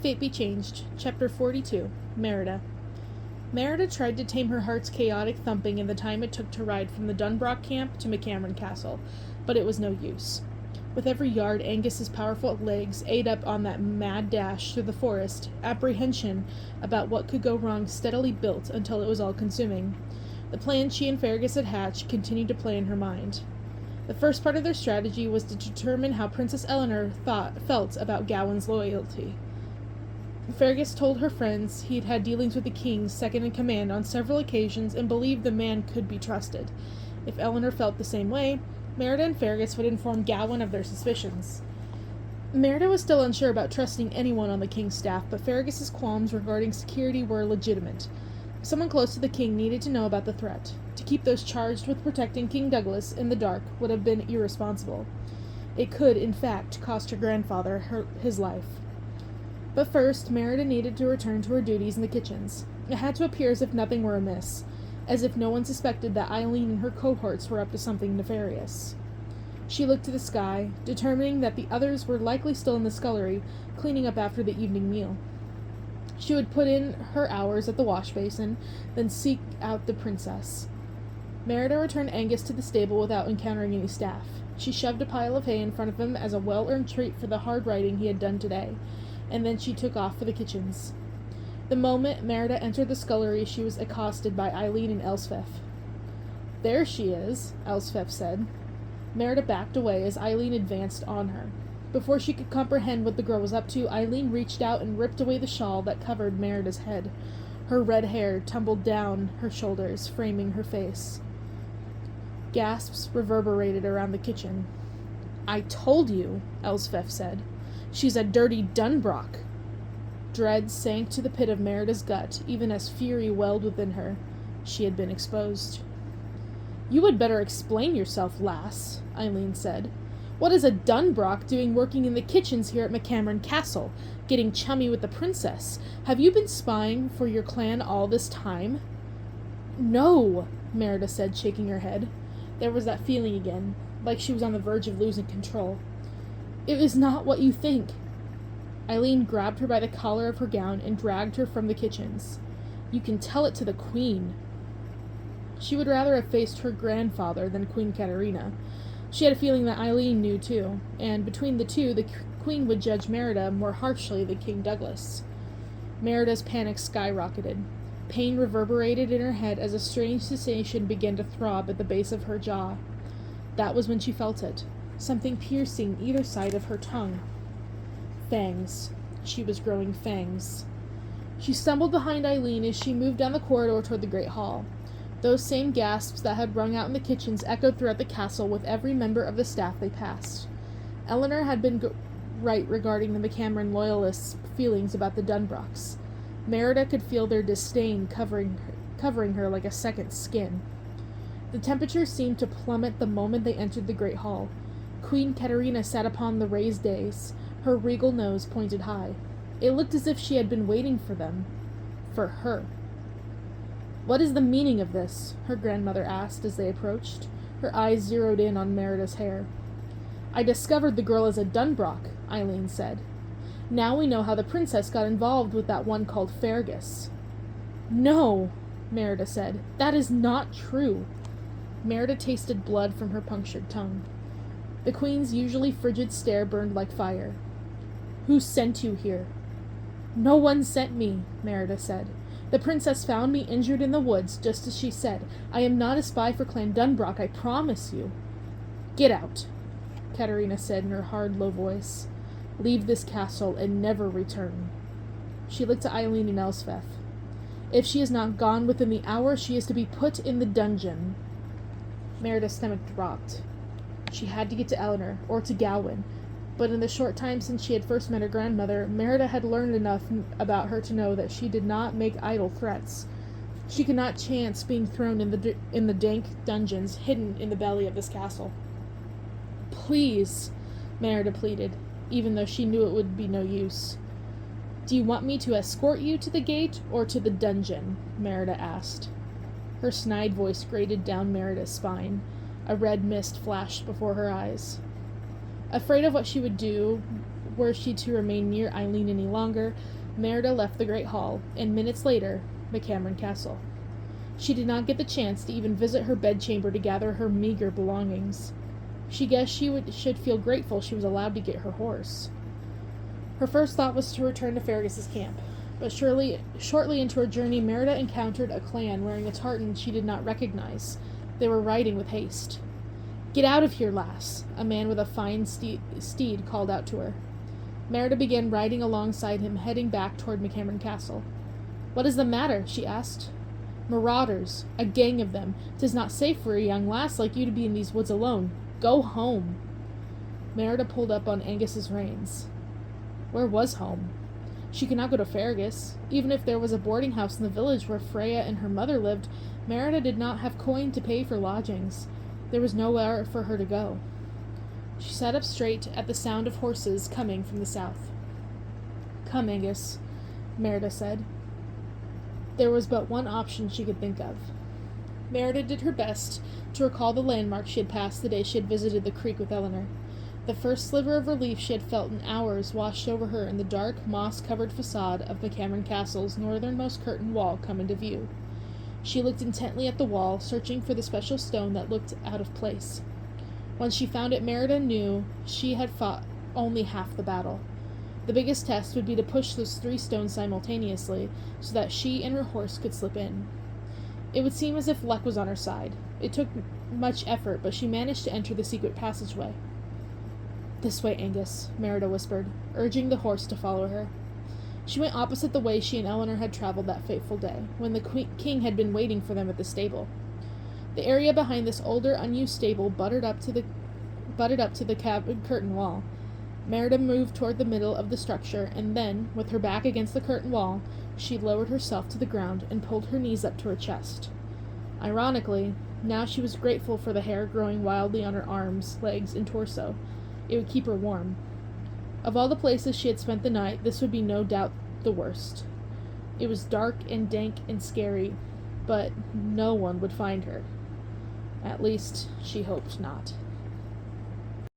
Fate Be Changed, Chapter 42, Merida. Merida tried to tame her heart's chaotic thumping in the time it took to ride from the Dunbrock camp to McCameron Castle, but it was no use. With every yard Angus's powerful legs ate up on that mad dash through the forest, apprehension about what could go wrong steadily built until it was all-consuming. The plan she and Fergus had hatched continued to play in her mind. The first part of their strategy was to determine how Princess Eleanor felt about Gawain's loyalty. Fergus told her friends he'd had dealings with the king's second-in-command on several occasions and believed the man could be trusted. If Eleanor felt the same way, Merida and Fergus would inform Gawain of their suspicions. Merida was still unsure about trusting anyone on the king's staff, but Fergus's qualms regarding security were legitimate. Someone close to the king needed to know about the threat. To keep those charged with protecting King Douglas in the dark would have been irresponsible. It could, in fact, cost her grandfather his life. But first, Merida needed to return to her duties in the kitchens. It had to appear as if nothing were amiss, as if no one suspected that Eileen and her cohorts were up to something nefarious. She looked to the sky, determining that the others were likely still in the scullery, cleaning up after the evening meal. She would put in her hours at the wash basin, then seek out the princess. Merida returned Angus to the stable without encountering any staff. She shoved a pile of hay in front of him as a well-earned treat for the hard riding he had done today, and then she took off for the kitchens. The moment Merida entered the scullery, she was accosted by Eileen and Elspeth. "There she is," Elspeth said. Merida backed away as Eileen advanced on her. Before she could comprehend what the girl was up to, Eileen reached out and ripped away the shawl that covered Merida's head. Her red hair tumbled down her shoulders, framing her face. Gasps reverberated around the kitchen. "I told you," Elspeth said. "She's a dirty Dunbrock." Dread sank to the pit of Merida's gut, even as fury welled within her. She had been exposed. "You had better explain yourself, lass," Eileen said. "What is a Dunbrock doing working in the kitchens here at McCameron Castle, getting chummy with the princess? Have you been spying for your clan all this time?" "No," Merida said, shaking her head. There was that feeling again, like she was on the verge of losing control. "It is not what you think." Eileen grabbed her by the collar of her gown and dragged her from the kitchens. "You can tell it to the queen." She would rather have faced her grandfather than Queen Katerina. She had a feeling that Eileen knew too, and between the two, the queen would judge Merida more harshly than King Douglas. Merida's panic skyrocketed. Pain reverberated in her head as a strange sensation began to throb at the base of her jaw. That was when she felt it, something piercing either side of her tongue. Fangs. She was growing fangs. She stumbled behind Eileen as she moved down the corridor toward the great hall. Those same gasps that had rung out in the kitchens echoed throughout the castle with every member of the staff they passed. Eleanor had been right regarding the McCameron loyalists' feelings about the Dunbrocks. Merida could feel their disdain covering her like a second skin. The temperature seemed to plummet the moment they entered the great hall. Queen Katerina sat upon the raised dais, her regal nose pointed high. It looked as if she had been waiting for them. For her. "What is the meaning of this?" her grandmother asked as they approached. Her eyes zeroed in on Merida's hair. "I discovered the girl is a Dunbrock," Eileen said. "Now we know how the princess got involved with that one called Fergus." "No," Merida said. "That is not true." Merida tasted blood from her punctured tongue. The queen's usually frigid stare burned like fire. "Who sent you here?" "No one sent me," Merida said. "The princess found me injured in the woods, just as she said. I am not a spy for Clan Dunbrock, I promise you." "Get out," Katerina said in her hard, low voice. "Leave this castle and never return." She looked to Eileen and Elspeth. "If she is not gone within the hour, she is to be put in the dungeon." Merida's stomach dropped. She had to get to Eleanor, or to Gawain, but in the short time since she had first met her grandmother, Merida had learned enough about her to know that she did not make idle threats. She could not chance being thrown in the dank dungeons hidden in the belly of this castle. "Please," Merida pleaded, even though she knew it would be no use. "Do you want me to escort you to the gate or to the dungeon?" Merida asked. Her snide voice grated down Merida's spine. A red mist flashed before her eyes. Afraid of what she would do were she to remain near Eileen any longer, Merida left the great hall, and minutes later, McCameron Castle. She did not get the chance to even visit her bedchamber to gather her meager belongings. She guessed she should feel grateful she was allowed to get her horse. Her first thought was to return to Fergus's camp, but shortly into her journey, Merida encountered a clan wearing a tartan she did not recognize. They were riding with haste. "Get out of here, lass," a man with a fine steed called out to her. Merida began riding alongside him, heading back toward McCameron Castle. "What is the matter?" she asked. "Marauders, a gang of them. 'Tis not safe for a young lass like you to be in these woods alone. Go home." Merida pulled up on Angus's reins. Where was home? She could not go to Fergus. Even if there was a boarding house in the village where Freya and her mother lived, Merida did not have coin to pay for lodgings. There was nowhere for her to go. She sat up straight at the sound of horses coming from the south. "Come, Angus," Merida said. There was but one option she could think of. Merida did her best to recall the landmarks she had passed the day she had visited the creek with Eleanor. The first sliver of relief she had felt in hours washed over her and the dark, moss-covered facade of McCameron Castle's northernmost curtain wall come into view. She looked intently at the wall, searching for the special stone that looked out of place. Once she found it, Merida knew she had fought only half the battle. The biggest test would be to push those 3 stones simultaneously, so that she and her horse could slip in. It would seem as if luck was on her side. It took much effort, but she managed to enter the secret passageway. "This way, Angus," Merida whispered, urging the horse to follow her. She went opposite the way she and Eleanor had traveled that fateful day, when the king had been waiting for them at the stable. The area behind this older, unused stable butted up to the cabin curtain wall. Merida moved toward the middle of the structure, and then, with her back against the curtain wall, she lowered herself to the ground and pulled her knees up to her chest. Ironically, now she was grateful for the hair growing wildly on her arms, legs, and torso. It would keep her warm. Of all the places she had spent the night, this would be no doubt the worst. It was dark and dank and scary, but no one would find her. At least, she hoped not.